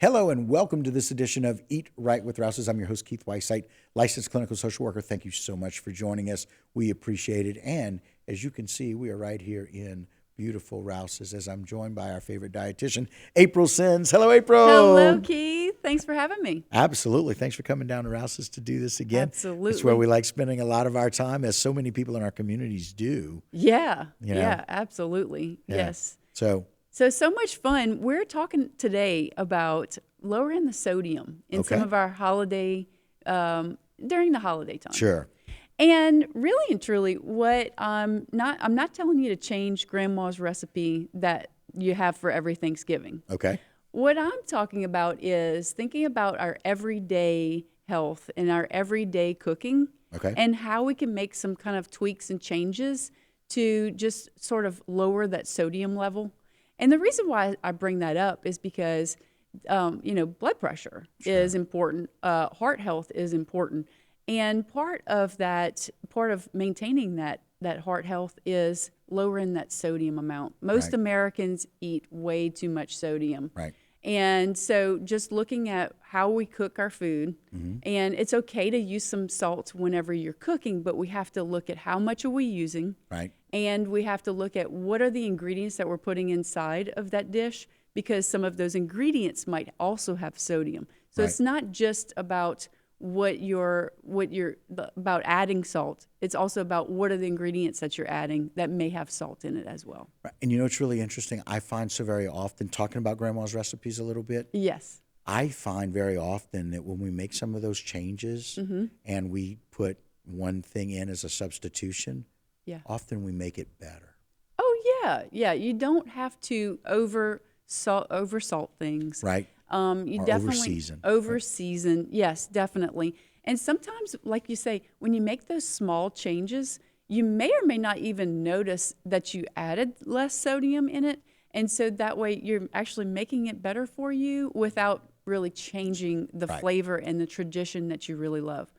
Hello and welcome to this edition of Eat Right with Rouses. I'm your host, Keith Weissite, licensed clinical social worker. Thank you so much for joining us. We appreciate it. And as you can see, we are right here in beautiful Rouses as I'm joined by our favorite dietitian, April Sins. Hello, April. Hello, Keith. Thanks for having me. Absolutely. Thanks for coming down to Rouses to do this again. Absolutely. It's where we like spending a lot of our time, as so many people in our communities do. Yeah. You know? Yeah, absolutely. Yeah. Yes. So much fun. We're talking today about lowering the sodium in some of our holiday, during the holiday time. sure. And really and truly, what I'm not telling you to change grandma's recipe that you have for every Thanksgiving. Okay. What I'm talking about is thinking about our everyday health and our everyday cooking, Okay. and how we can make some kind of tweaks and changes to just sort of lower that sodium level. And the reason why I bring that up is because, blood pressure is important. Heart health is important. And part of maintaining that heart health is lowering that sodium amount. Most Right. Americans eat way too much sodium. Right. And so just looking at how we cook our food, and it's okay to use some salt whenever you're cooking, but we have to look at how much are we using, Right. and we have to look at what are the ingredients that we're putting inside of that dish, because some of those ingredients might also have sodium. So Right. it's not just about about adding salt. It's also about what are the ingredients that you're adding that may have salt in it as well. Right. And you know, it's really interesting. I find so very often, talking about grandma's recipes a little bit, Yes. I find very often that when we make some of those changes and we put one thing in as a substitution, Yeah. often we make it better. Oh yeah, yeah. You don't have to over salt things. Right. You Or definitely over-season. season. Yes, definitely. And sometimes, like you say, when you make those small changes, you may or may not even notice that you added less sodium in it. And so that way you're actually making it better for you without really changing the Right. flavor and the tradition that you really love.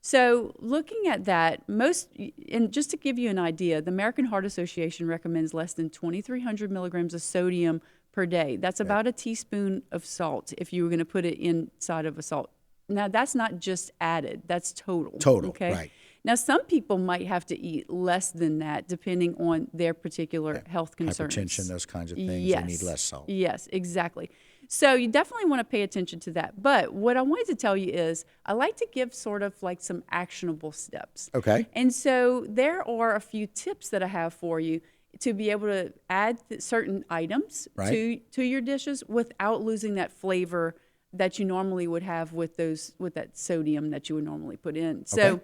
So looking at that, and just to give you an idea, the American Heart Association recommends less than 2,300 milligrams of sodium per day. That's about a teaspoon of salt if you were going to put it inside of a salt. Now, that's not just added, that's total. Total, Okay? right. Now, some people might have to eat less than that depending on their particular health concerns. Hypertension, those kinds of things, Yes. they need less salt. Yes, exactly. So you definitely want to pay attention to that. But what I wanted to tell you is I like to give sort of like some actionable steps. Okay. And so there are a few tips that I have for you to be able to add certain items Right. to your dishes without losing that flavor that you normally would have with that sodium that you would normally put in. So Okay.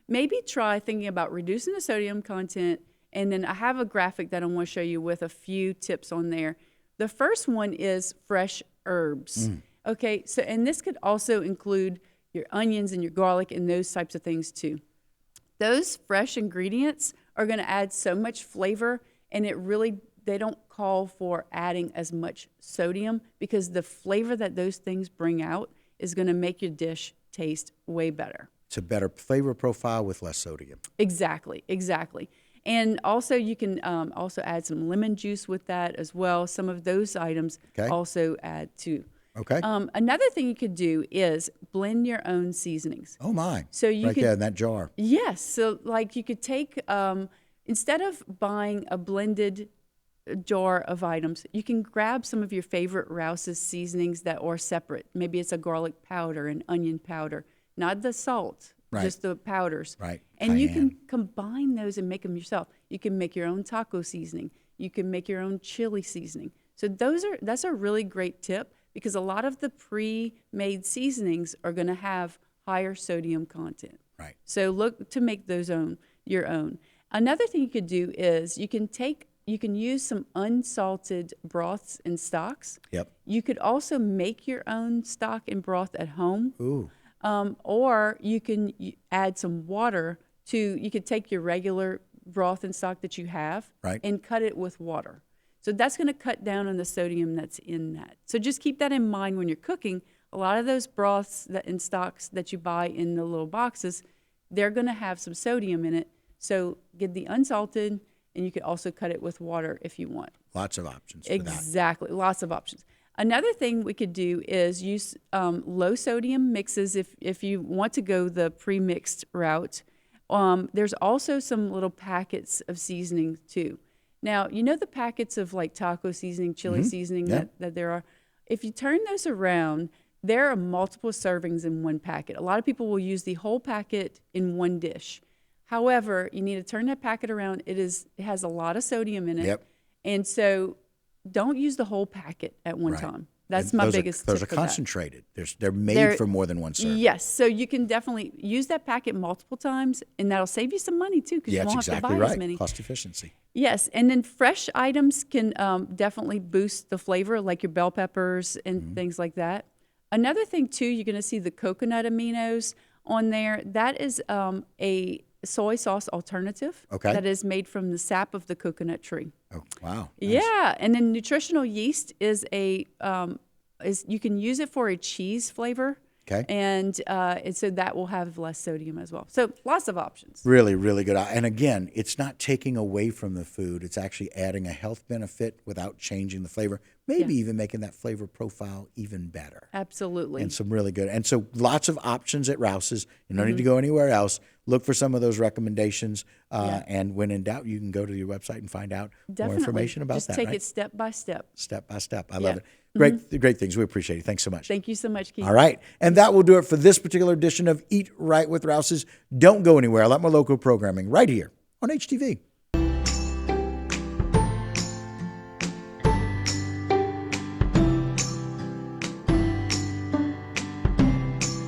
maybe try thinking about reducing the sodium content. And then I have a graphic that I want to show you with a few tips on there. The first one is fresh herbs. Okay, so and this could also include your onions and your garlic and those types of things too. Those fresh ingredients are going to add so much flavor, and they don't call for adding as much sodium because the flavor that those things bring out is going to make your dish taste way better. It's a better flavor profile with less sodium. Exactly. And also you can also add some lemon juice with that as well. Some of those items also add too. Okay. Another thing you could do is blend your own seasonings. Oh, my. So you right could, there in that jar. Yes. So like you could take, instead of buying a blended jar of items, you can grab some of your favorite Rouses seasonings that are separate. Maybe it's a garlic powder, an onion powder, not the salt, Right. just the powders. Right. And you Cayenne. can combine those and make them yourself. You can make your own taco seasoning. You can make your own chili seasoning. So that's a really great tip because a lot of the pre-made seasonings are going to have higher sodium content. Right. So look to make those your own. Another thing you could do is you can use some unsalted broths and stocks. Yep. You could also make your own stock and broth at home. Ooh. Or you can add some water you could take your regular broth and stock that you have Right. and cut it with water. So that's going to cut down on the sodium that's in that. So just keep that in mind when you're cooking. A lot of those broths and stocks that you buy in the little boxes, they're going to have some sodium in it. So get the unsalted, and you could also cut it with water if you want. Lots of options for that. Exactly. Lots of options. Another thing we could do is use low sodium mixes if you want to go the pre-mixed route. There's also some little packets of seasoning too. Now, you know the packets of like taco seasoning, chili seasoning that there are? If you turn those around, there are multiple servings in one packet. A lot of people will use the whole packet in one dish. However, you need to turn that packet around. It has a lot of sodium in it. Yep. And so don't use the whole packet at one time. That's And my those biggest Those tip are for that. concentrated. They're made for more than one serving. Yes, so you can definitely use that packet multiple times, and that'll save you some money too, because you Yeah, won't that's have exactly to buy right. as many. Cost efficiency. Yes, and then fresh items can definitely boost the flavor, like your bell peppers and things like that. Another thing too, you're going to see the coconut aminos on there. That is a soy sauce alternative. Okay. That is made from the sap of the coconut tree. Oh, wow. Nice. Yeah, and then nutritional yeast is you can use it for a cheese flavor. Okay. And so that will have less sodium as well. So lots of options. Really, really good. And again, it's not taking away from the food. It's actually adding a health benefit without changing the flavor, maybe even making that flavor profile even better. Absolutely. And some really good. And so lots of options at Rouses. You don't need to go anywhere else. Look for some of those recommendations. And when in doubt, you can go to your website and find out more information about Just that. take right? it step by step. Step by step. I love it. Great things. We appreciate it. Thanks so much. Thank you so much, Keith. All right. And that will do it for this particular edition of Eat Right with Rouses. Don't go anywhere. A lot more local programming right here on HTV.